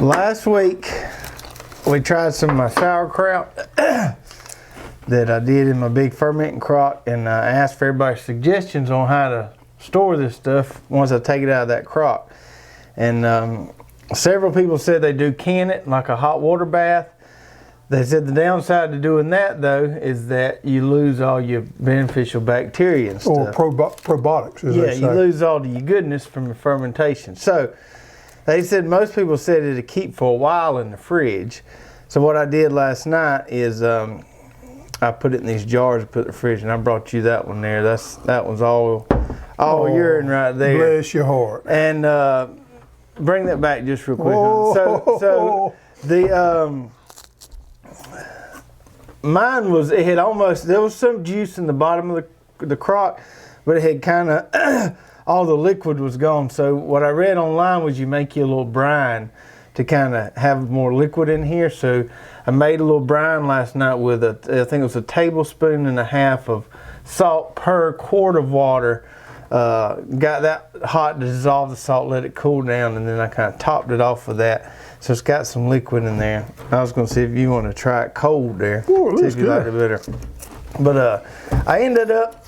Last week, we tried some of my sauerkraut that I did in my big fermenting crock, and I asked for everybody's suggestions on how to store this stuff once I take it out of that crock. And several people said they do can it like a hot water bath. They said the downside to doing that, though, is that you lose all your beneficial bacteria and stuff. Or probiotics, as they say. Yeah, you lose all your goodness from your fermentation. So they said most people said it'd keep for a while in the fridge. So what I did last night is I put it in these jars and put it in the fridge, and I brought you that one there. That one's all urine right there. Bless your heart. And bring that back just real quick. Oh. So the mine was, it had almost, there was some juice in the bottom of the crock, but it had kind of, all the liquid was gone. So what I read online was you make you a little brine to kind of have more liquid in here. So I made a little brine last night with I think it was 1.5 tablespoons of salt per quart of water. Got that hot to dissolve the salt, let it cool down, and then I kind of topped it off with that. So it's got some liquid in there. I was going to see if you want to try it cold there. Ooh, see if you like it better. But I ended up,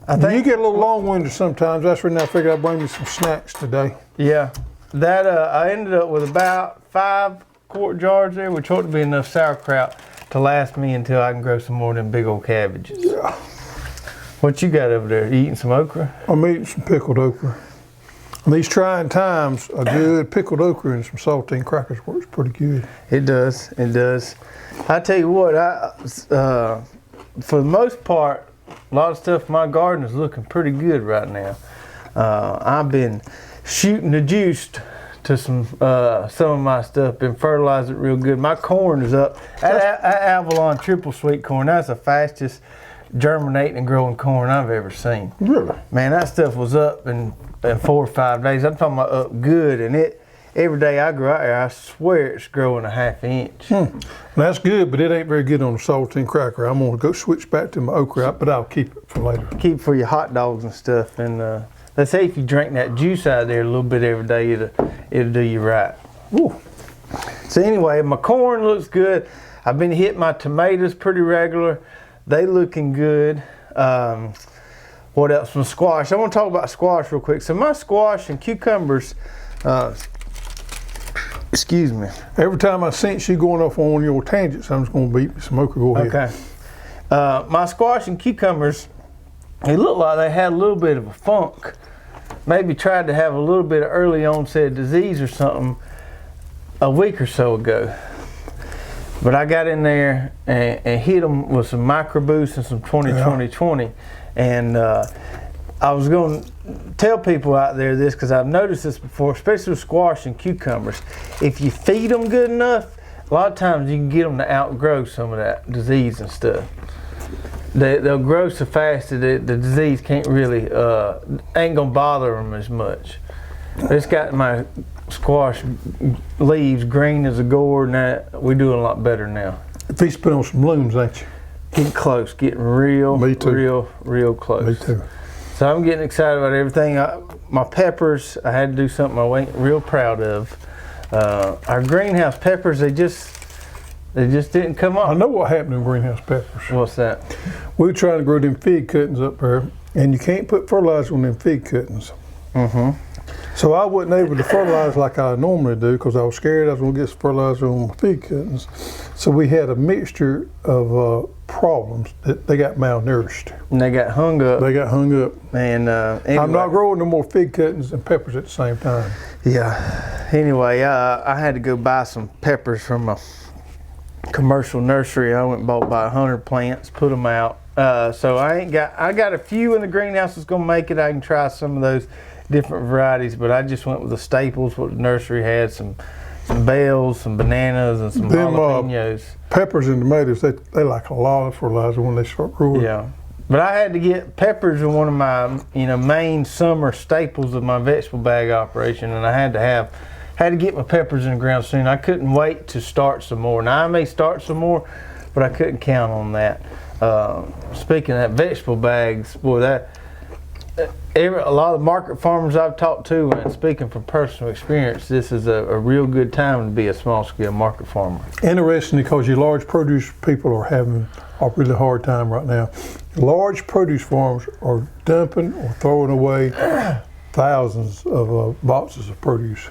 I think you get a little long-winded sometimes. That's when I figured I'd bring you some snacks today. Yeah, that I ended up with about 5 quart jars there, which ought to be enough sauerkraut to last me until I can grow some more of them big old cabbages. Yeah. What you got over there? You eating some okra? I'm eating some pickled okra. In these trying times, a good pickled okra and some saltine crackers works pretty good. It does. It does. I tell you what, for the most part, a lot of stuff in my garden is looking pretty good right now. I've been shooting the juice to some of my stuff, been fertilizing it real good. My corn is up. That Avalon triple sweet corn, that's the fastest germinating and growing corn I've ever seen. Really? Man, that stuff was up in 4 or 5 days. I'm talking about up good, and every day I grow out there, I swear it's growing 1/2 inch. That's good, but it ain't very good on the saltine cracker. I'm gonna go switch back to my okra, but I'll keep it for later. Keep it for your hot dogs and stuff. And they say if you drink that juice out of there a little bit every day, it'll do you right. Ooh. So anyway, my corn looks good. I've been hitting my tomatoes pretty regular. They looking good. What else? Some squash. I want to talk about squash real quick. So my squash and cucumbers, excuse me. Every time I sense you going off on your tangents, I'm just going to beat some okra. Go ahead. Okay. My squash and cucumbers, they look like they had a little bit of a funk. Maybe tried to have a little bit of early onset disease or something a week or so ago. But I got in there and hit them with some micro boost and some 20-20-20. And I was going to tell people out there this, because I've noticed this before, especially with squash and cucumbers. If you feed them good enough, a lot of times you can get them to outgrow some of that disease and stuff. They'll grow so fast that the disease can't really, ain't going to bother them as much. It's got my squash leaves green as a gourd, and we're doing a lot better now. If he's put on some blooms, ain't you? Getting close, getting real close. Me too. So I'm getting excited about everything. My peppers, I had to do something I wasn't real proud of. Our greenhouse peppers, they just didn't come up. I know what happened in greenhouse peppers. What's that? We were trying to grow them fig cuttings up there, and you can't put fertilizer on them fig cuttings. Mm-hmm. So I wasn't able to fertilize like I normally do, because I was scared I was going to get some fertilizer on my fig cuttings. So we had a mixture of problems. That they got malnourished. And they got hung up. And anyway. I'm not growing no more fig cuttings and peppers at the same time. Yeah. Anyway, I had to go buy some peppers from a commercial nursery. I went and bought about 100 plants, put them out. So I got a few in the greenhouse that's going to make it. I can try some of those different varieties, but I just went with the staples, what the nursery had, some bells, some bananas, and some jalapenos. Peppers and tomatoes, they like a lot of fertilizer when they start growing. Yeah, but I had to get peppers in one of my main summer staples of my vegetable bag operation, and I had to get my peppers in the ground soon. I couldn't wait to start some more. Now I may start some more, but I couldn't count on that. Speaking of that, vegetable bags, boy, a lot of market farmers I've talked to, and speaking from personal experience, this is a real good time to be a small scale market farmer. Interesting, because your large produce people are having a really hard time right now. Large produce farms are dumping or throwing away thousands of boxes of produce.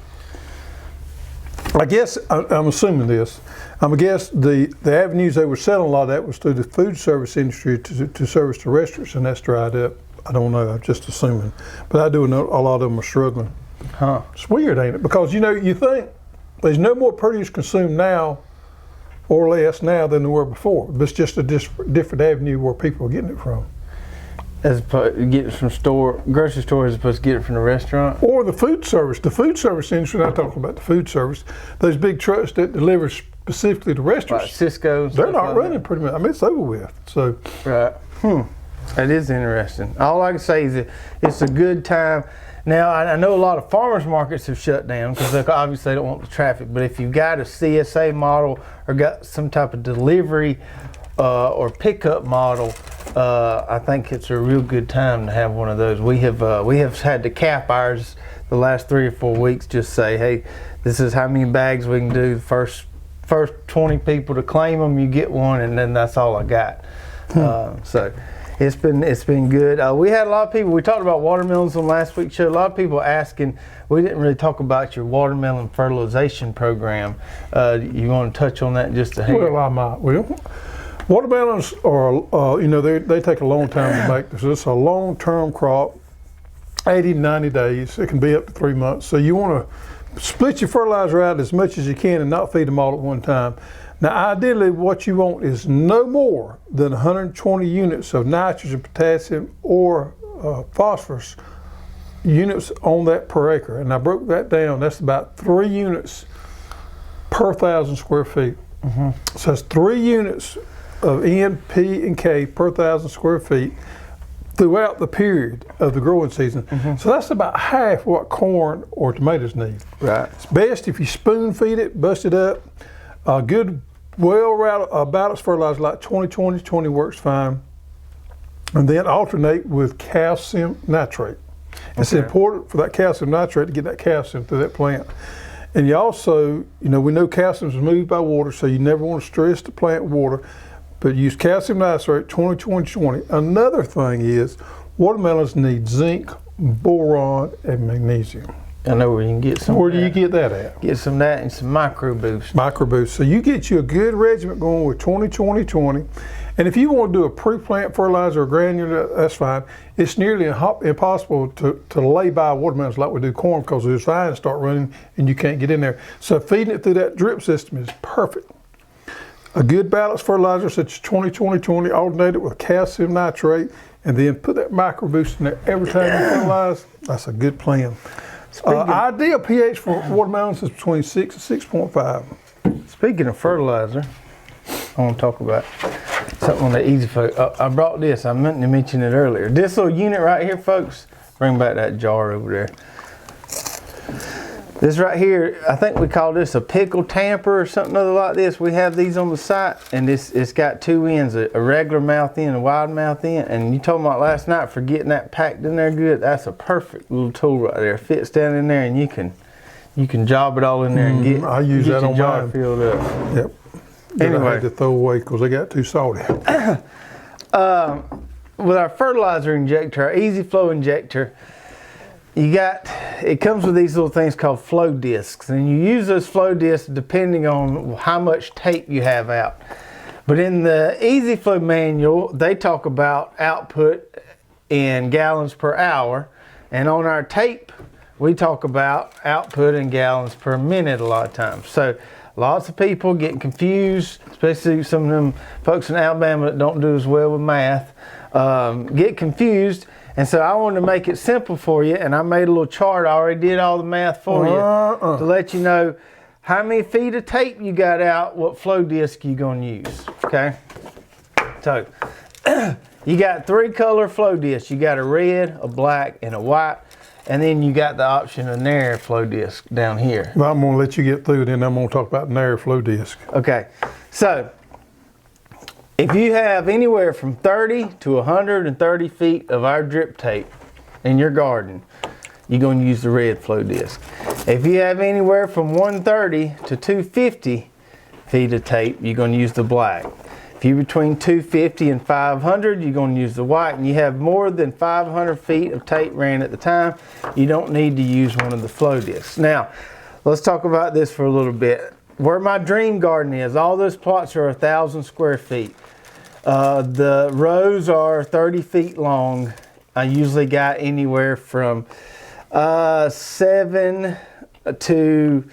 I guess I'm assuming this. I guess the avenues they were selling a lot of that was through the food service industry to service the restaurants, and that's dried up. I don't know. I'm just assuming, but I do know a lot of them are struggling. Huh? It's weird, ain't it? Because you think there's no more produce consumed now, or less now, than there were before. But it's just a different avenue where people are getting it from. As opposed to get it from grocery store, as opposed to get it from the restaurant? Or the food service. The food service industry, I'm talking about the food service, those big trucks that deliver specifically to restaurants. Like Cisco's. They're not running pretty much. I mean, it's over with. So. Right. That is interesting. All I can say is that it's a good time. Now, I know a lot of farmers markets have shut down because obviously they don't want the traffic, but if you've got a CSA model or got some type of delivery or pickup model, I think it's a real good time to have one of those. We have had to cap ours the last 3 or 4 weeks. Just say, hey, this is how many bags we can do. The first 20 people to claim them, you get one, and then that's all I got. So it's been good. We had a lot of people. We talked about watermelons on last week's show. A lot of people asking. We didn't really talk about your watermelon fertilization program. You want to touch on that just a hair? Well, I might. Well, watermelons are, they take a long time to make. This it's a long-term crop, 80 to 90 days. It can be up to 3 months. So you want to split your fertilizer out as much as you can and not feed them all at one time. Now, ideally, what you want is no more than 120 units of nitrogen, potassium, or phosphorus units on that per acre. And I broke that down. That's about 3 units per 1,000 square feet. Mm-hmm. So that's 3 units of N, P, and K per 1,000 square feet throughout the period of the growing season. Mm-hmm. So that's about half what corn or tomatoes need. Right. It's best if you spoon feed it, bust it up. A good balanced fertilizer like 20-20-20 works fine. And then alternate with calcium nitrate. It's important for that calcium nitrate to get that calcium through that plant. And you also, we know calcium is moved by water, so you never want to stress the plant with water, but use calcium nitrate 20-20-20. Another thing is watermelons need zinc, boron, and magnesium. I know where you can get some. Where do you get that at? Get some of that and some micro boost. Micro boost. So you get you a good regimen going with 20-20-20. And if you want to do a pre-plant fertilizer or granular, that's fine. It's nearly impossible to lay by watermelons like we do corn because the vines start running and you can't get in there. So feeding it through that drip system is perfect. A good balanced fertilizer such as 20-20-20, alternate it with calcium nitrate, and then put that micro boost in there every time you fertilize. That's a good plan. Ideal pH for watermelons is between 6 and 6.5. Speaking of fertilizer, I want to talk about something on the Easy Flow. I brought this. I meant to mention it earlier. This little unit right here, folks. Bring back that jar over there. This right here, I think we call this a pickle tamper or something other like this. We have these on the site, and it's got 2 ends, a regular mouth end, a wide mouth end. And you told me about last night for getting that packed in there good. That's a perfect little tool right there. It fits down in there, and you can job it all in there and get, I use that on jar mine. Filled up. Yep. Anyway, I had to throw away because they got too salty. With our fertilizer injector, our Easy Flow injector, it comes with these little things called flow discs, and you use those flow discs depending on how much tape you have out. But in the Easy Flow manual, they talk about output in gallons per hour, and on our tape, we talk about output in gallons per minute a lot of times. So lots of people get confused, especially some of them folks in Alabama that don't do as well with math, get confused. And so I wanted to make it simple for you, and I made a little chart. I already did all the math for you to let you know how many feet of tape you got out, what flow disc you're going to use, okay? So you got 3 color flow discs. You got a red, a black, and a white, and then you got the option of narrow flow disc down here. Well, I'm going to let you get through, then I'm going to talk about narrow flow disc. Okay, so if you have anywhere from 30 to 130 feet of our drip tape, in your garden, you're going to use the red flow disc. If you have anywhere from 130 to 250 feet of tape, you're going to use the black. If you're between 250 and 500, you're going to use the white. And you have more than 500 feet of tape ran at the time, you don't need to use one of the flow discs. Now, let's talk about this for a little bit. Where my dream garden is, all those plots are 1,000 square feet. The rows are 30 feet long. I usually got anywhere from 7 to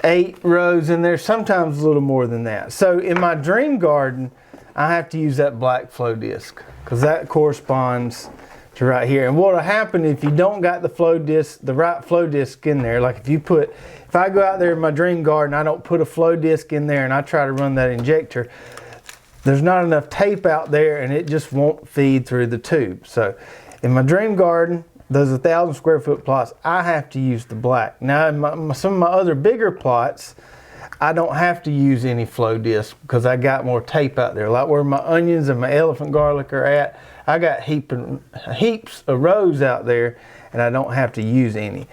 8 rows in there, sometimes a little more than that. So in my dream garden, I have to use that black flow disc because that corresponds to right here. And what will happen if you don't got the flow disc, the right flow disc in there, like if I go out there in my dream garden, I don't put a flow disc in there and I try to run that injector, there's not enough tape out there and it just won't feed through the tube. So in my dream garden, those 1,000 square foot plots, I have to use the black. Now in some of my other bigger plots, I don't have to use any flow disc because I got more tape out there. Like where my onions and my elephant garlic are at, I got heaps of rows out there and I don't have to use any.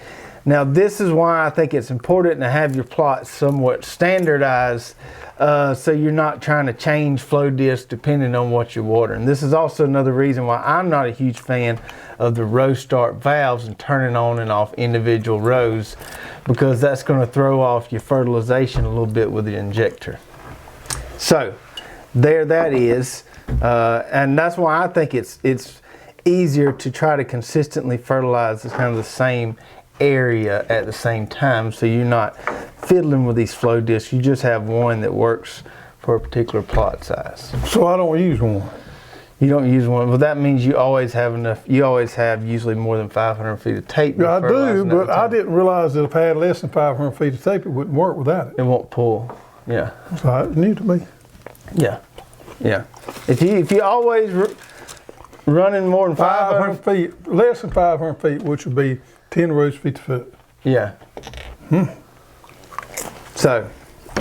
Now this is why I think it's important to have your plots somewhat standardized so you're not trying to change flow discs depending on what you're watering. This is also another reason why I'm not a huge fan of the row start valves and turning on and off individual rows, because that's going to throw off your fertilization a little bit with the injector. So there that is, and that's why I think it's easier to try to consistently fertilize kind of the same area at the same time, so you're not fiddling with these flow discs. You just have one that works for a particular plot size. So I don't use one. You don't use one. Well, that means you always have enough. You always have usually more than 500 feet of tape. Yeah, I do, but I didn't realize that if I had less than 500 feet of tape, it wouldn't work without it. It won't pull. Yeah. So it's new to me. Yeah. Yeah. If you always running more than 500 feet, less than 500 feet, which would be 10 rows 50 foot. Yeah. So,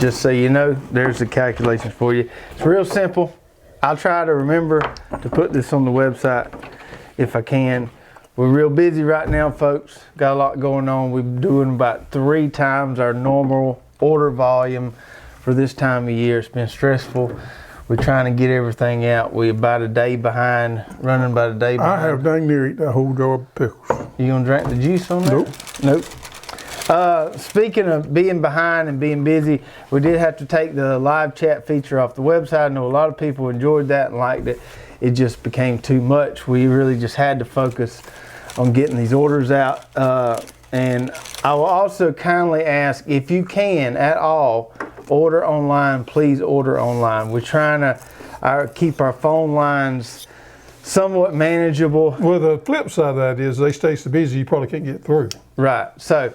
just so you know, there's the calculations for you. It's real simple. I'll try to remember to put this on the website if I can. We're real busy right now, folks. Got a lot going on. We're doing about 3 times our normal order volume for this time of year. It's been stressful. We're trying to get everything out. We're about a day behind, running about a day behind. I have dang near eaten a whole jar of pickles. You gonna drink the juice on that? Nope. Speaking of being behind and being busy, we did have to take the live chat feature off the website. I know a lot of people enjoyed that and liked it. It just became too much. We really just had to focus on getting these orders out. And I will also kindly ask, if you can at all, order online, please order online. We're trying to keep our phone lines somewhat manageable. Well, the flip side of that is they stay so busy you probably can't get through. Right. So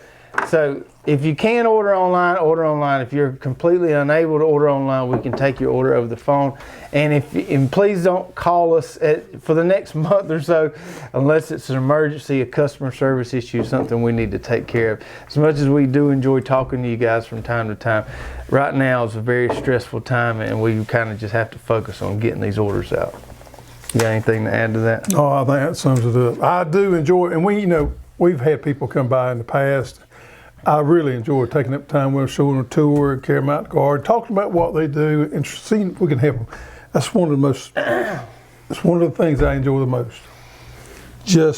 if you can order online, order online. If you're completely unable to order online, we can take your order over the phone. And please don't call us for the next month or so unless it's an emergency, a customer service issue, something we need to take care of. As much as we do enjoy talking to you guys from time to time, right now is a very stressful time and we kind of just have to focus on getting these orders out. You got anything to add to that? No, I think that sums it up. I do enjoy it. And we've had people come by in the past. I really enjoy taking up time with them, showing them a tour, carrying them out the garden, talking about what they do, and seeing if we can help them. That's one of the things I enjoy the most.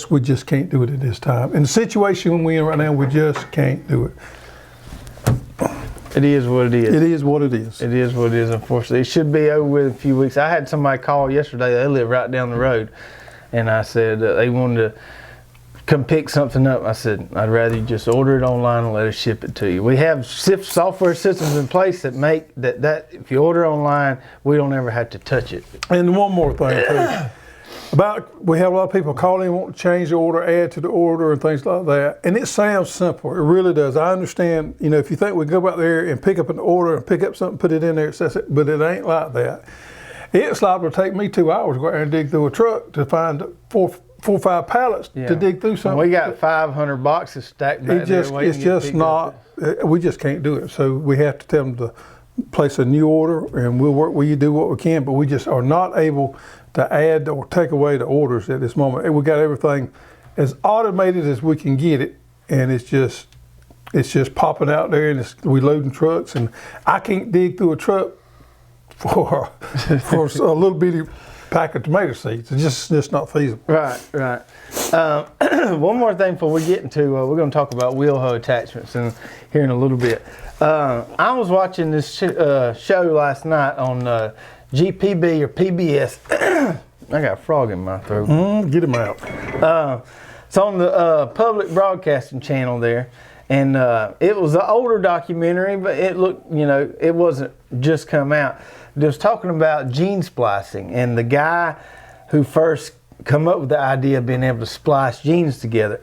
We just can't do it at this time. In the situation we're in right now, we just can't do it. It is what it is. It is what it is. It is what it is, unfortunately. It should be over with in a few weeks. I had somebody call yesterday. They live right down the road. And I said they wanted to come pick something up. I said, I'd rather you just order it online and let us ship it to you. We have software systems in place that make that if you order online, we don't ever have to touch it. And one more thing, too. We have a lot of people calling, want to change the order, add to the order, and things like that. And it sounds simple. It really does. I understand, if you think we go out there and pick up an order and pick up something, put it in there, but it ain't like that. It's liable to take me 2 hours to go out there and dig through a truck to find four or five pallets to dig through something. We got 500 boxes stacked back there. It's just not, we just can't do it. So we have to tell them to place a new order and we'll work with you, do what we can, but we just are not able to add or take away the orders at this moment. We got everything as automated as we can get it, and it's just popping out there, and we loading trucks, and I can't dig through a truck for a little bitty pack of tomato seeds. It's just not feasible. Right. One more thing before we get into, we're going to talk about wheel hoe attachments here in a little bit. I was watching this show last night on GPB or PBS. I got a frog in my throat. Get him out. It's on the public broadcasting channel there. And it was an older documentary, but it looked, it wasn't just come out. It was talking about gene splicing, and the guy who first come up with the idea of being able to splice genes together,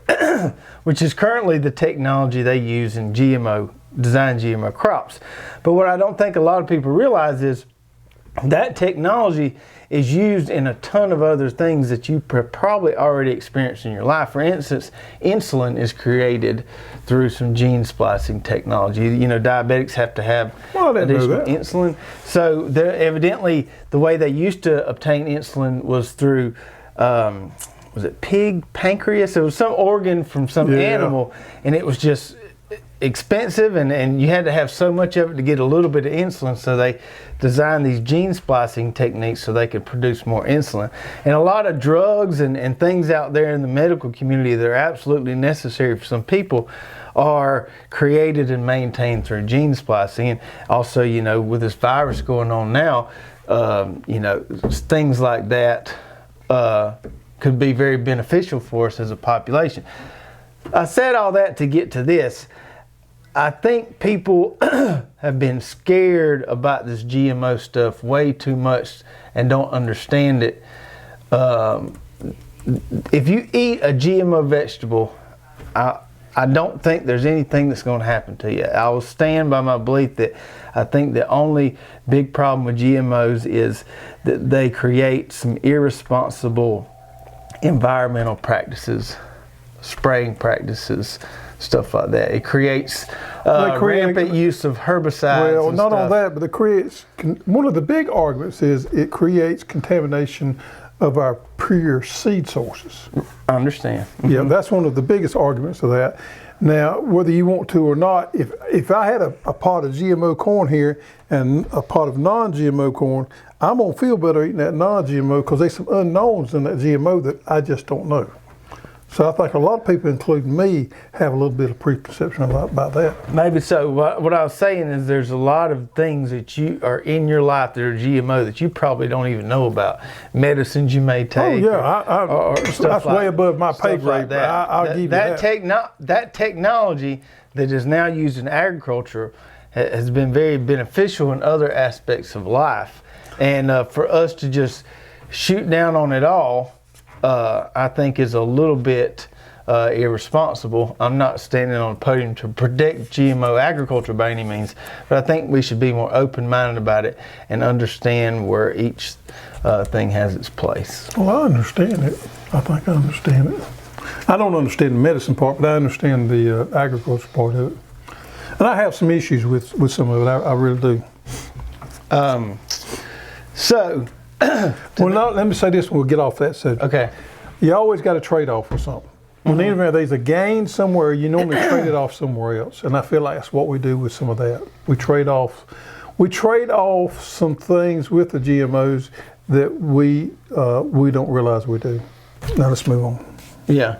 which is currently the technology they use in design GMO crops. But what I don't think a lot of people realize is that technology is used in a ton of other things that you probably already experienced in your life. For instance, insulin is created through some gene splicing technology. Diabetics have to have additional insulin. So evidently, the way they used to obtain insulin was through, was it pig pancreas? It was some organ from some animal, and it was just expensive, and you had to have so much of it to get a little bit of insulin, so they designed these gene splicing techniques so they could produce more insulin. And a lot of drugs and things out there in the medical community that are absolutely necessary for some people are created and maintained through gene splicing. And also, with this virus going on now, things like that could be very beneficial for us as a population. I said all that to get to this. I think people have been scared about this GMO stuff way too much and don't understand it. If you eat a GMO vegetable, I don't think there's anything that's going to happen to you. I will stand by my belief that I think the only big problem with GMOs is that they create some irresponsible environmental practices, spraying practices, stuff like that. It creates rampant use of herbicides. Well, not only that, but one of the big arguments is it creates contamination of our pure seed sources. I understand. Mm-hmm. Yeah, that's one of the biggest arguments of that. Now, whether you want to or not, if I had a pot of GMO corn here and a pot of non-GMO corn, I'm going to feel better eating that non-GMO because there's some unknowns in that GMO that I just don't know. So I think a lot of people, including me, have a little bit of preconception about that. Maybe so. What I was saying is there's a lot of things that you are in your life that are GMO that you probably don't even know about. Medicines you may take. Oh, yeah. That's way above my pay grade. Like I'll give you that. That technology that is now used in agriculture has been very beneficial in other aspects of life. And for us to just shoot down on it all, I think is a little bit irresponsible. I'm not standing on a podium to predict GMO agriculture by any means, but I think we should be more open-minded about it and understand where each thing has its place. Well, I understand it. I think I understand it. I don't understand the medicine part, but I understand the agriculture part of it. And I have some issues with some of it. I really do. Well, let me say this and we'll get off that subject. Okay. You always got to trade off with something. Whenever there's a gain somewhere, you normally trade it off somewhere else. And I feel like that's what we do with some of that. We trade off some things with the GMOs that we don't realize we do. Now let's move on. Yeah.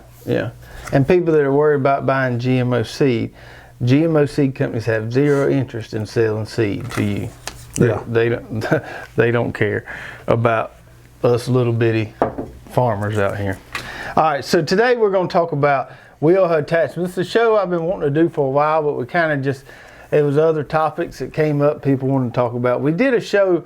And people that are worried about buying GMO seed companies have zero interest in selling seed to you. They don't care about us little bitty farmers out here. All right, so today we're going to talk about wheel hoe attachments. It's a show I've been wanting to do for a while, but we kind of it was other topics that came up people wanted to talk about. We did a show,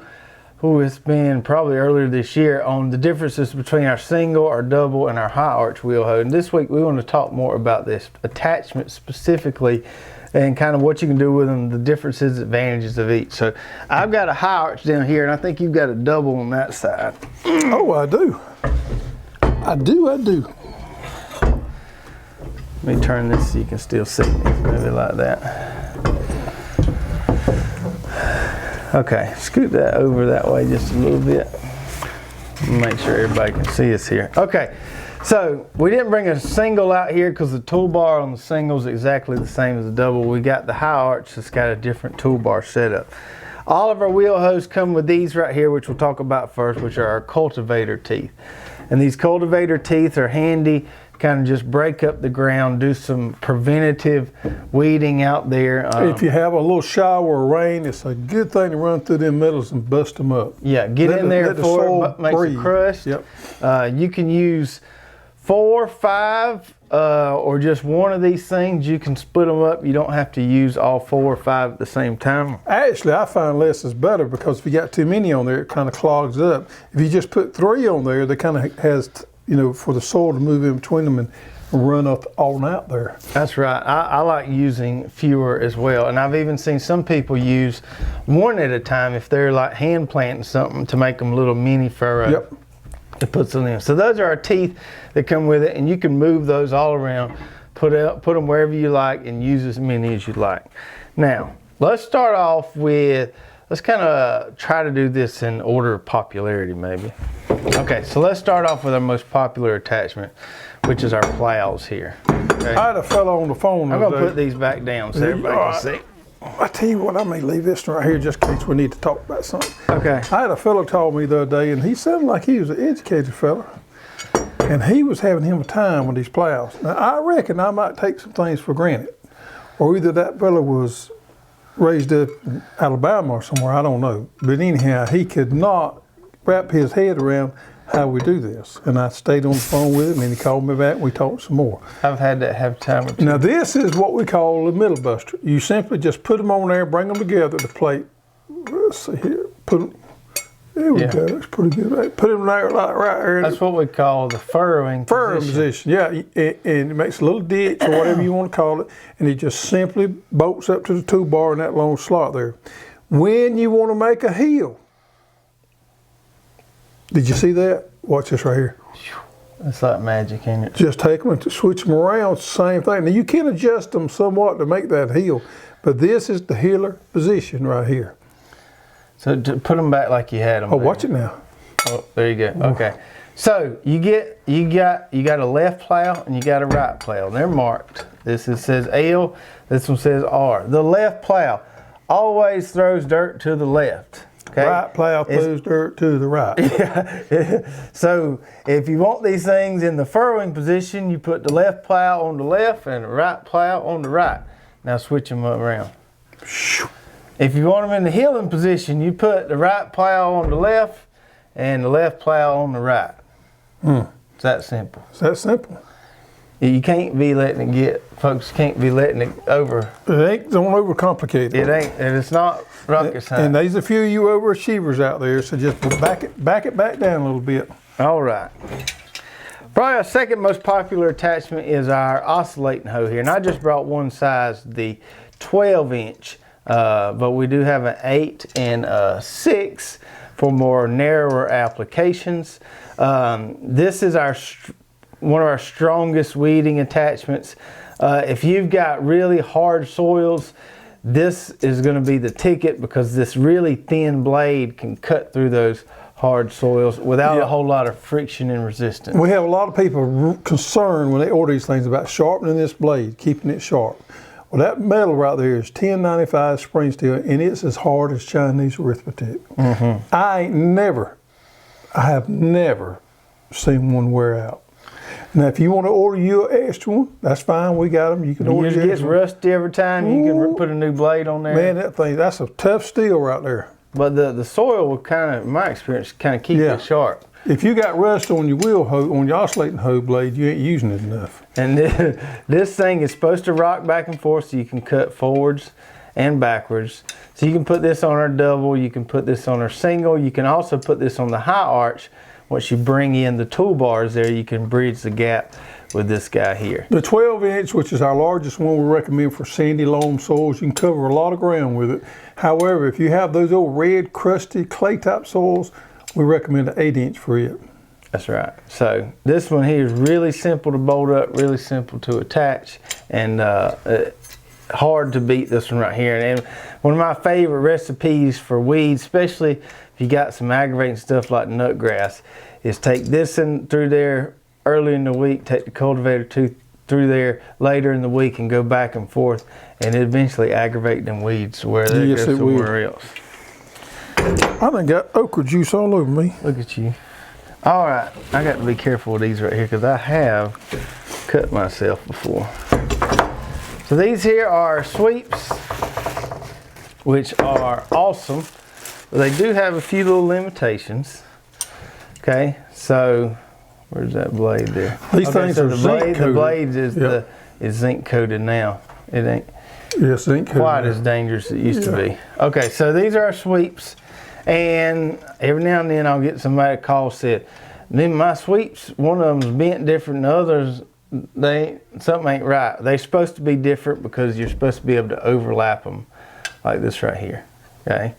it's been probably earlier this year, on the differences between our single, our double, and our high arch wheel hoe. And this week we want to talk more about this attachment specifically and kind of what you can do with them, the differences, advantages of each. So I've got a high arch down here, and I think you've got a double on that side. Oh, I do. I do. Let me turn this so you can still see me, maybe like that. Okay, scoot that over that way just a little bit. Make sure everybody can see us here. Okay, so we didn't bring a single out here because the toolbar on the single is exactly the same as the double. We got the high arch that's got a different toolbar setup. All of our wheel hoes come with these right here, which we'll talk about first, which are our cultivator teeth. And these cultivator teeth are handy, kind of just break up the ground, do some preventative weeding out there. If you have a little shower or rain, it's a good thing to run through them middles and bust them up. Yeah, get in there before it makes a crust. Yep. You can use 4, 5, or just one of these things. You can split them up. You don't have to use all 4 or 5 at the same time. Actually, I find less is better because if you got too many on there, it kind of clogs up. If you just put 3 on there, they kind of has, you know, for the soil to move in between them and run up on out there. That's right. I like using fewer as well. And I've even seen some people use one at a time if they're like hand planting something to make them little mini furrow. Yep. To put some in. So those are our teeth that come with it, and you can move those all around, put them wherever you like, and use as many as you like. Now, let's start off with, let's kind of try to do this in order of popularity maybe. Okay, so let's start off with our most popular attachment, which is our plows here. Okay? I had a fellow on the phone. I'm gonna put these back down so everybody can see. I tell you what, I may leave this right here just in case we need to talk about something. Okay. I had a fellow call me the other day, and he sounded like he was an educated fella, and he was having him a time with these plows. Now, I reckon I might take some things for granted, or either that fella was raised up in Alabama or somewhere, I don't know. But anyhow, he could not wrap his head around how we do this. And I stayed on the phone with him, and he called me back, and we talked some more. I've had that have time with you. Now this is what we call a middle buster. You simply just put them on there, bring them together to plate. Let's see here, put them, there we go, that's pretty good. Right? Put them there, like right there. That's what we call the furrowing position. Yeah, and it makes a little ditch or whatever you want to call it, and it just simply bolts up to the toolbar in that long slot there. When you want to make a heel, did you see that? Watch this right here. It's like magic, ain't it? Just take them and switch them around, same thing. Now you can adjust them somewhat to make that heel, but this is the healer position right here. So to put them back like you had them. Oh, watch it now. Oh, there you go. Okay. So you got a left plow and you got a right plow. They're marked. This says L. This one says R. The left plow always throws dirt to the left. Okay. Right plow throws dirt to the right. Yeah. So if you want these things in the furrowing position, you put the left plow on the left and the right plow on the right. Now switch them around. If you want them in the healing position, you put the right plow on the left and the left plow on the right. It's that simple. It's that simple. You can't be letting it get, folks can't be letting it over. Don't overcomplicate it. It ain't, and it's not rocket science. And there's a few of you overachievers out there, so just back it back down a little bit. All right. Probably our second most popular attachment is our oscillating hoe here. And I just brought one size, the 12-inch, but we do have an 8 and a 6 for more narrower applications. This is one of our strongest weeding attachments. If you've got really hard soils, this is going to be the ticket because this really thin blade can cut through those hard soils without a whole lot of friction and resistance. We have a lot of people concerned when they order these things about sharpening this blade, keeping it sharp. Well, that metal right there is 1095 spring steel, and it's as hard as Chinese arithmetic. I have never seen one wear out. Now, if you want to order you an extra one, that's fine. We got them. You can order. It gets rusty every time. You can put a new blade on there. Man, that's a tough steel right there. But the soil will kind of, in my experience, kind of keep it sharp. If you got rust on your wheel hoe, on your oscillating hoe blade, you ain't using it enough. And this thing is supposed to rock back and forth so you can cut forwards and backwards. So you can put this on our double, you can put this on our single, you can also put this on the high arch. Once you bring in the toolbars there, you can bridge the gap with this guy here. The 12-inch, which is our largest one, we recommend for sandy loam soils. You can cover a lot of ground with it. However, if you have those old red, crusty, clay-type soils, we recommend an 8-inch for it. That's right. So this one here is really simple to bolt up, really simple to attach, and hard to beat this one right here. And one of my favorite recipes for weeds, especially if you got some aggravating stuff like nut grass, is take this in through there early in the week, take the cultivator through there later in the week, and go back and forth, and eventually aggravate them weeds where they go somewhere else. I done got okra juice all over me. Look at you. All right, I got to be careful with these right here because I have cut myself before. So these here are sweeps, which are awesome, but they do have a few little limitations. Okay, so where's that blade there? These things are zinc coated. The blade is is zinc coated now. It ain't zinc coated quite as dangerous as it used to be. Okay, so these are our sweeps, and every now and then I'll get somebody to call said, then my sweeps, one of them's bent different than others. Something ain't right. They're supposed to be different because you're supposed to be able to overlap them like this right here. Okay,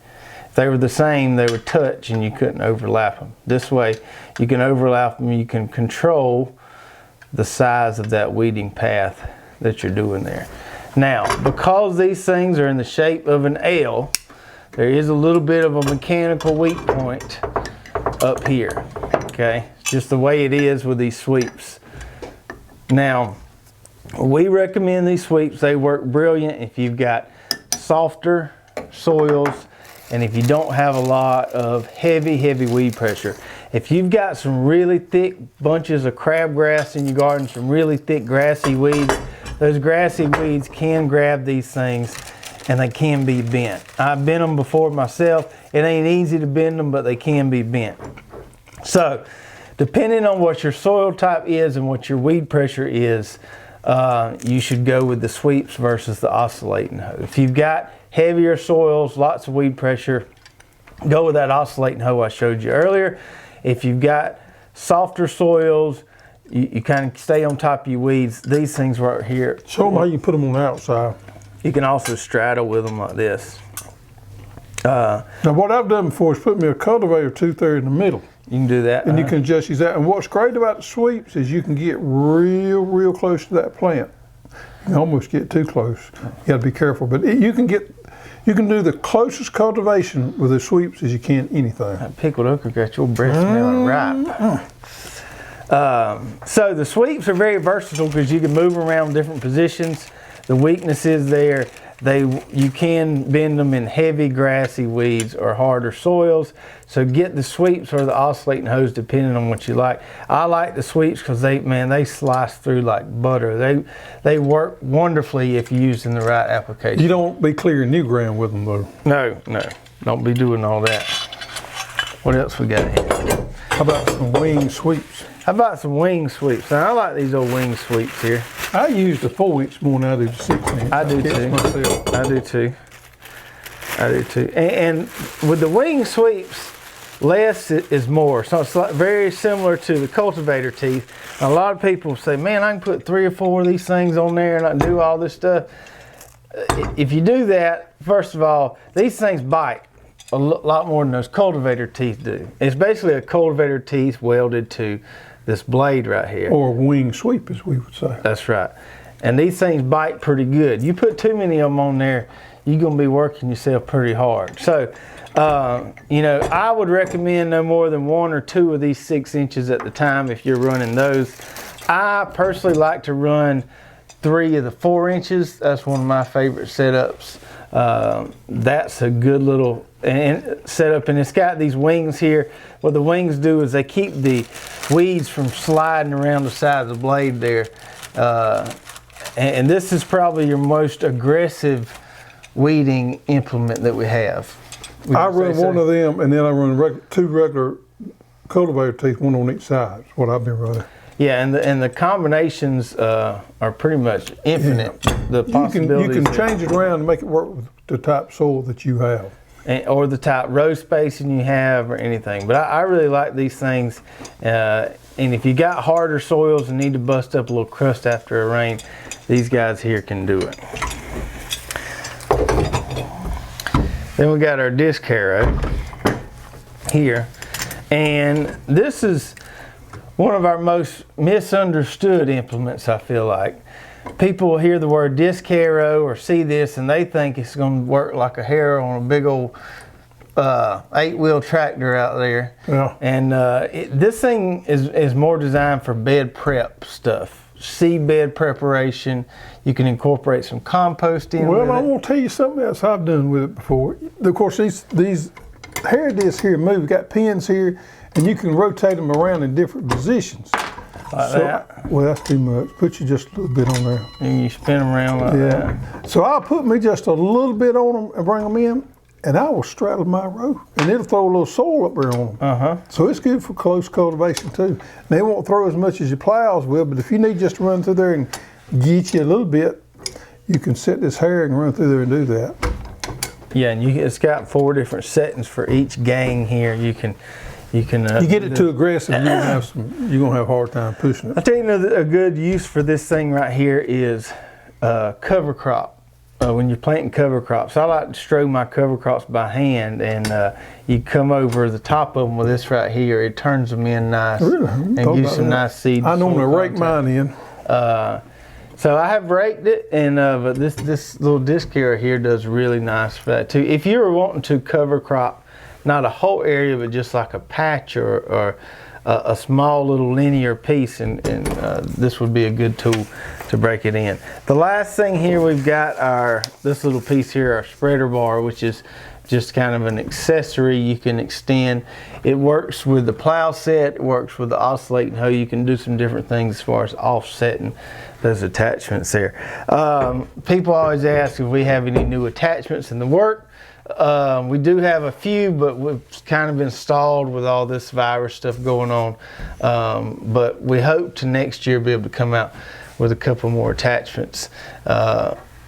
if they were the same, they would touch and you couldn't overlap them. This way you can overlap them, you can control the size of that weeding path that you're doing there. Now, because these things are in the shape of an L, there is a little bit of a mechanical weak point up here. Okay, it's just the way it is with these sweeps. Now, we recommend these sweeps. They work brilliant if you've got softer soils and if you don't have a lot of heavy weed pressure. If you've got some really thick bunches of crabgrass in your garden, some really thick grassy weeds, those grassy weeds can grab these things and they can be bent. I've bent them before myself. It ain't easy to bend them, but they can be bent. So, depending on what your soil type is and what your weed pressure is, you should go with the sweeps versus the oscillating hoe. If you've got heavier soils, lots of weed pressure, go with that oscillating hoe I showed you earlier. If you've got softer soils, you kind of stay on top of your weeds. These things right here. Show them how you put them on the outside. You can also straddle with them like this. Now what I've done before is put me a cultivator tooth there in the middle. You can do that. And you can just use that. And what's great about the sweeps is you can get real close to that plant. You can almost get too close. You got to be careful. But you can do the closest cultivation with the sweeps as you can anything. That pickled okra got your breath smelling ripe. So the sweeps are very versatile because you can move around different positions. The weakness is there. You can bend them in heavy grassy weeds or harder soils. So get the sweeps or the oscillating hoes depending on what you like. I like the sweeps because they slice through like butter. They work wonderfully if you use in the right application. You don't be clearing new ground with them though. No, don't be doing all that. What else we got here? How about some wing sweeps? How about some wing sweeps? Now I like these old wing sweeps here. I use the 4-inch more than I do the 6-inch. I do too. I do too. And with the wing sweeps, less is more. So it's like very similar to the cultivator teeth. And a lot of people say, man, I can put 3 or 4 of these things on there and I can do all this stuff. If you do that, first of all, these things bite a lot more than those cultivator teeth do. It's basically a cultivator teeth welded to this blade right here. Or a wing sweep, as we would say. That's right. And these things bite pretty good. You put too many of them on there, you're going to be working yourself pretty hard. So, I would recommend no more than 1 or 2 of these 6 inches at the time if you're running those. I personally like to run 3 of the 4 inches. That's one of my favorite setups. That's a good little setup, and it's got these wings here. What the wings do is they keep the weeds from sliding around the side of the blade there. And this is probably your most aggressive weeding implement that we have. I run one of them, and then I run 2 regular cultivator teeth, 1 on each side. That's what I've been running. Yeah, and the combinations are pretty much infinite. Yeah. The possibilities. You can change it around to make it work with the type soil that you have. Or the type row spacing you have or anything. But I really like these things. And if you got harder soils and need to bust up a little crust after a rain, these guys here can do it. Then we got our disc harrow here. And this is one of our most misunderstood implements, I feel like. People will hear the word disc harrow or see this and they think it's going to work like a harrow on a big old 8-wheel tractor out there. Yeah. And this thing is more designed for bed prep stuff, seed bed preparation. You can incorporate some compost in. Well, I want to tell you something else I've done with it before. Of course, these hair discs here move. Got pins here, and you can rotate them around in different positions. Like that? Well, that's too much. Put you just a little bit on there. And you spin them around like that. So I'll put me just a little bit on them and bring them in, and I will straddle my row, and it'll throw a little soil up there on them. So it's good for close cultivation too. They won't throw as much as your plows will, but if you need just to run through there and get you a little bit, you can set this hair and run through there and do that. Yeah, and it's got 4 different settings for each gang here. You get it too aggressive, you're gonna have a hard time pushing it. I think a good use for this thing right here is cover crop. When you're planting cover crops, I like to strow my cover crops by hand, and you come over the top of them with this right here. It turns them in nice, and gives some nice seeds. I normally rake mine in. So I have raked it, and but this little disc here does really nice for that too. If you were wanting to cover crop, not a whole area, but just like a patch or a small little linear piece, and this would be a good tool to break it in. The last thing here, we've got this little piece here, our spreader bar, which is just kind of an accessory you can extend. It works with the plow set, it works with the oscillating hoe. You can do some different things as far as offsetting those attachments there. People always ask if we have any new attachments in the work. We do have a few, but we've kind of been stalled with all this virus stuff going on. But we hope to next year be able to come out with a couple more attachments.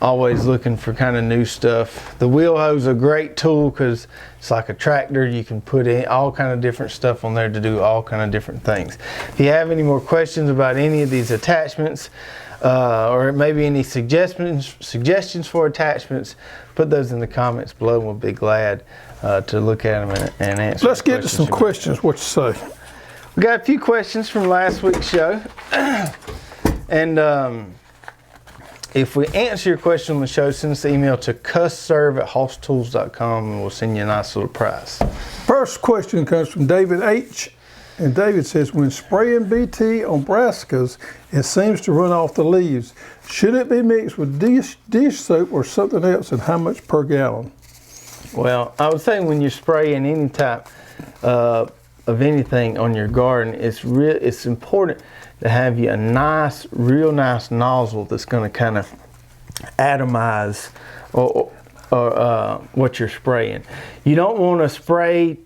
Always looking for kind of new stuff. The Wheel Hoe is a great tool because it's like a tractor. You can put in all kind of different stuff on there to do all kind of different things. If you have any more questions about any of these attachments, or maybe any suggestions for attachments, put those in the comments below, and we'll be glad to look at them and answer. Let's get to some questions. What you say? We got a few questions from last week's show, and if we answer your question on the show, send us an email to cusserve@hosstools.com, and we'll send you a nice little prize. First question comes from David H. And David says, when spraying BT on brassicas, it seems to run off the leaves. Should it be mixed with dish soap or something else, and how much per gallon? Well, I would say when you're spraying any type of anything on your garden, it's important to have you a real nice nozzle that's going to kind of atomize or what you're spraying. You don't want to spray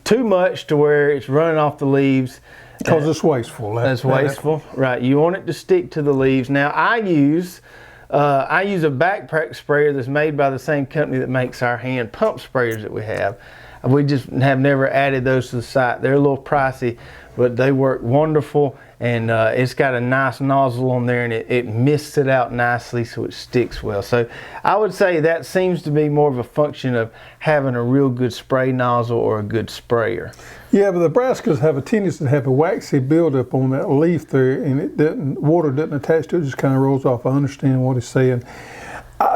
too much to where it's running off the leaves, because it's wasteful. That's wasteful, right? You want it to stick to the leaves. Now I use a backpack sprayer that's made by the same company that makes our hand pump sprayers that we have. We just have never added those to the site. They're a little pricey, but they work wonderful, and it's got a nice nozzle on there, and it mists it out nicely so it sticks well. So I would say that seems to be more of a function of having a real good spray nozzle or a good sprayer. Yeah, but the brassicas have a tendency to have a waxy buildup on that leaf there, and water doesn't attach to it, it just kind of rolls off. I understand what he's saying.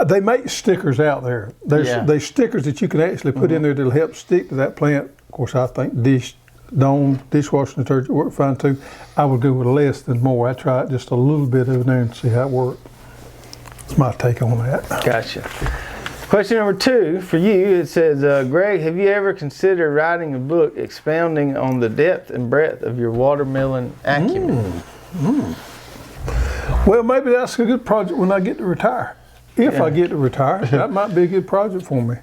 They make stickers out there. There's stickers that you can actually put in there that'll help stick to that plant. Of course, I think dishwashing detergent work fine too. I would go with less than more. I try it just a little bit over there and see how it works. That's my take on that. Gotcha. Question number 2 for you. It says, Greg, have you ever considered writing a book expounding on the depth and breadth of your watermelon acumen? Well, maybe that's a good project when I get to retire. If I get to retire, that might be a good project for me.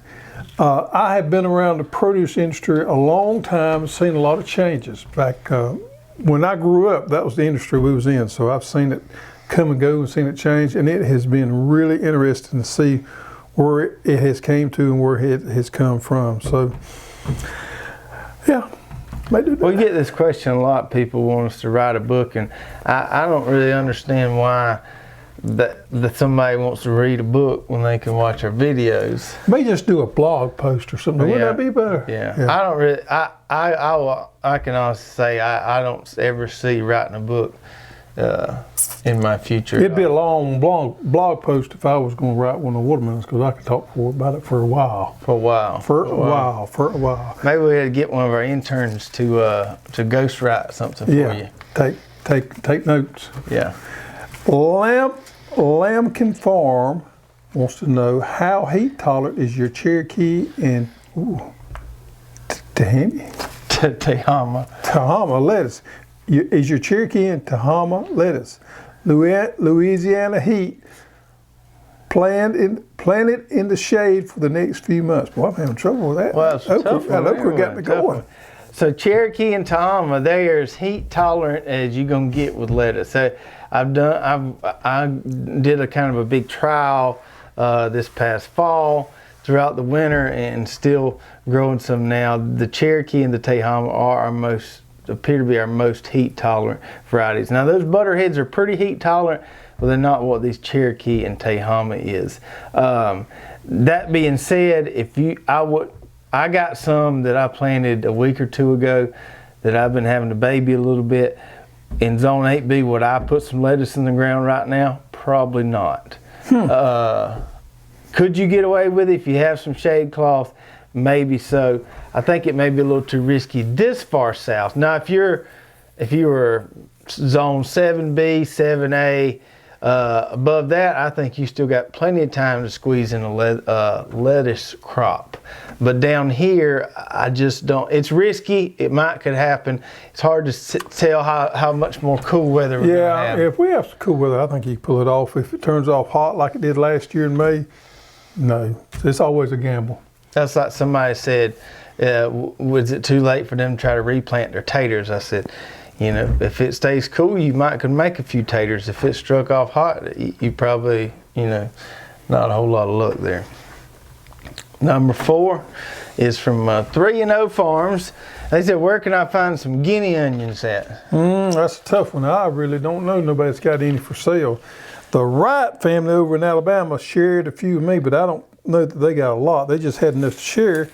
I have been around the produce industry a long time, seen a lot of changes. Back when I grew up, that was the industry we was in, so I've seen it come and go and seen it change, and it has been really interesting to see where it has came to and where it has come from. So, yeah. We get this question a lot. People want us to write a book, and I don't really understand why that somebody wants to read a book when they can watch our videos. May just do a blog post or something. Wouldn't that be better? Yeah. I don't really. I can honestly say I don't ever see writing a book in my future. It'd be a long blog post if I was going to write one on watermelons, because I could talk about it for a while. For a while. Maybe we had to get one of our interns to ghost write something for you. Take notes. Yeah. Lambkin Farm wants to know, how heat tolerant is your Cherokee and Tahama lettuce? Is your Cherokee and Tahama lettuce Louisiana heat planted in the shade for the next few months? Boy, I'm having trouble with that. Well, it's tough. Okra got me going. So Cherokee and Tahama, they are as heat tolerant as you're gonna get with lettuce. So I did a kind of a big trial this past fall, throughout the winter, and still growing some now. The Cherokee and the Tahama appear to be our most heat tolerant varieties. Now those butterheads are pretty heat tolerant, but they're not what these Cherokee and Tahama is. That being said, I got some that I planted a week or two ago that I've been having to baby a little bit. In zone 8B, would I put some lettuce in the ground right now? Probably not. Could you get away with it if you have some shade cloth? Maybe so. I think it may be a little too risky this far south. Now, if you were zone 7B, 7A, above that, I think you still got plenty of time to squeeze in a lettuce crop. But down here, I just don't. It's risky. It could happen. It's hard to tell how much more cool weather we're gonna have. If we have some cool weather, I think you can pull it off. If it turns off hot like it did last year in May, no, it's always a gamble. That's like somebody said, was it too late for them to try to replant their taters? I said, if it stays cool, you could make a few taters. If it struck off hot, you probably, not a whole lot of luck there. Number 4 is from 3-0 Farms. They said, where can I find some guinea onions at? That's a tough one. I really don't know. Nobody's got any for sale. The Wright family over in Alabama shared a few with me, but I don't know that they got a lot. They just had enough to share,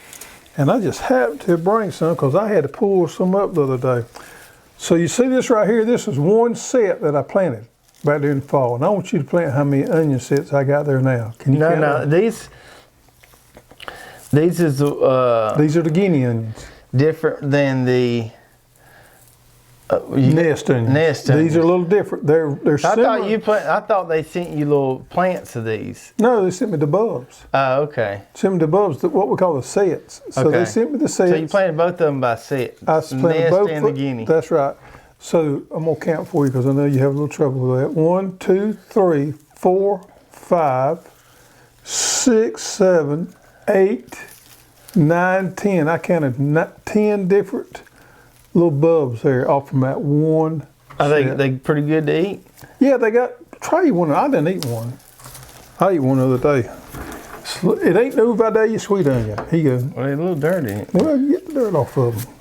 and I just happened to bring some because I had to pull some up the other day. So you see this right here? This is one set that I planted back there in the fall, and I want you to plant how many onion sets I got there now. Can you count them? These are the guinea onions. Different than the nest onions. Nest onions. These are a little different. They're similar. I thought they sent you little plants of these. No, they sent me the bulbs. Oh, okay. Sent me the bulbs, what we call the sets. So they sent me the sets. So you planted both of them by set. I planted both and the guinea. That's right. So I'm gonna count for you because I know you have a little trouble with that. 1, 2, 3, 4, 5, 6, 7, 8, 9, 10. I counted 10 different little bulbs there off from that one. Are they pretty good to eat? Yeah, try one. I didn't eat one. I ate one the other day. It ain't no Vidalia sweet onion. Here you go. Well, they're a little dirty. Well, get the dirt off of them.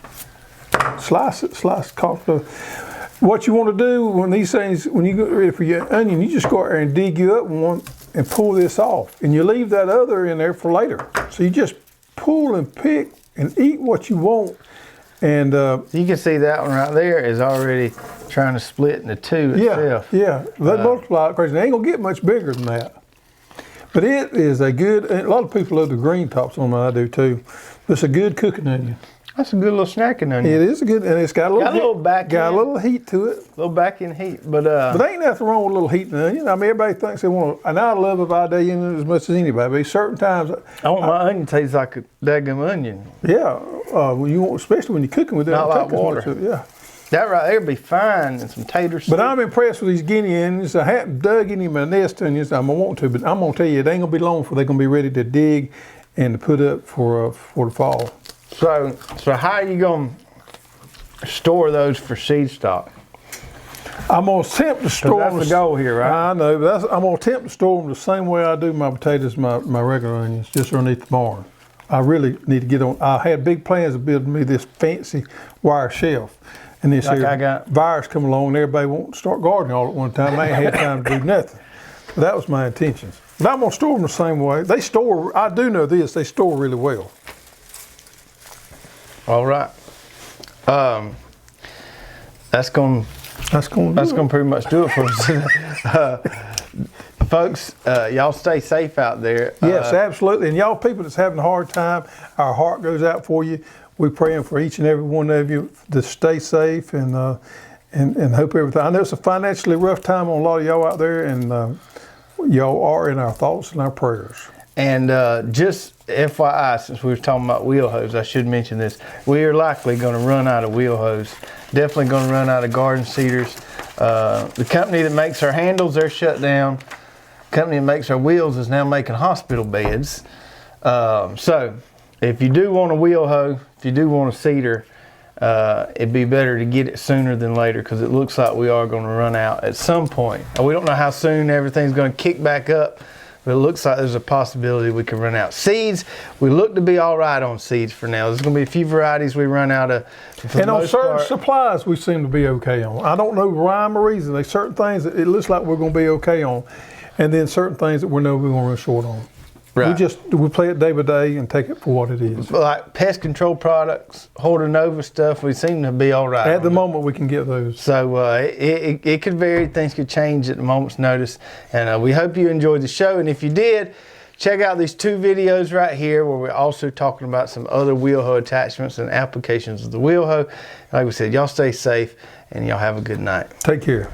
Slice it, What you want to do when you get ready for your onion, you just go out there and dig you up one and pull this off. And you leave that other in there for later. So you just pull and pick and eat what you want. And you can see that one right there is already trying to split into two itself. Yeah, they multiply like crazy. They ain't gonna get much bigger than that. But it is a lot of people love the green tops on them, I do too. It's a good cooking onion. That's a good little snacking onion. It is a good, and it's got a little heat to it. A little back end heat, but there ain't nothing wrong with a little heat in the onion. I mean, everybody thinks they want to, and I love a Vidalia onion as much as anybody. But certain times, I want my onion to taste like a daggum onion. Yeah, you want, especially when you're cooking with it. Not like water. Yeah. That right there would be fine and some tater soup. But I'm impressed with these guinea onions. I haven't dug any of my nest onions. I'm gonna want to, but I'm gonna tell you, it ain't gonna be long before they're gonna be ready to dig and to put up for the fall. So how are you gonna store those for seed stock? I'm gonna attempt to store them. That's the goal here, right? I know, but I'm gonna attempt to store them the same way I do my potatoes, my regular onions, just underneath the barn. I really need to get on. I had big plans of building me this fancy wire shelf. And this virus come along and everybody won't start gardening all at one time. I ain't had time to do nothing. But that was my intentions. But I'm gonna store them the same way. I do know this, they store really well. All right. That's going to That's going to pretty much do it for us. Folks, y'all stay safe out there. Yes, absolutely. And y'all people that's having a hard time, our heart goes out for you. We're praying for each and every one of you to stay safe and hope everything. I know it's a financially rough time on a lot of y'all out there, and y'all are in our thoughts and our prayers. And just FYI, since we were talking about wheel hoes, I should mention this. We are likely going to run out of wheel hoes. Definitely going to run out of garden seeders. The company that makes our handles, they're shut down. The company that makes our wheels is now making hospital beds. So if you do want a wheel hoe, if you do want a seeder, it'd be better to get it sooner than later, because it looks like we are going to run out at some point. We don't know how soon everything's going to kick back up, but it looks like there's a possibility we can run out. Seeds, we look to be all right on seeds for now. There's going to be a few varieties we run out of. And on certain supplies, we seem to be okay on. I don't know rhyme or reason. There's certain things that it looks like we're going to be okay on, and then certain things that we know we're going to run short on. Right. We play it day by day and take it for what it is. Like pest control products, Hortonova stuff, we seem to be all right. At the moment, we can get those. So it could vary. Things could change at the moment's notice. And we hope you enjoyed the show. And if you did, check out these 2 videos right here, where we're also talking about some other wheel hoe attachments and applications of the wheel hoe. Like we said, y'all stay safe and y'all have a good night. Take care.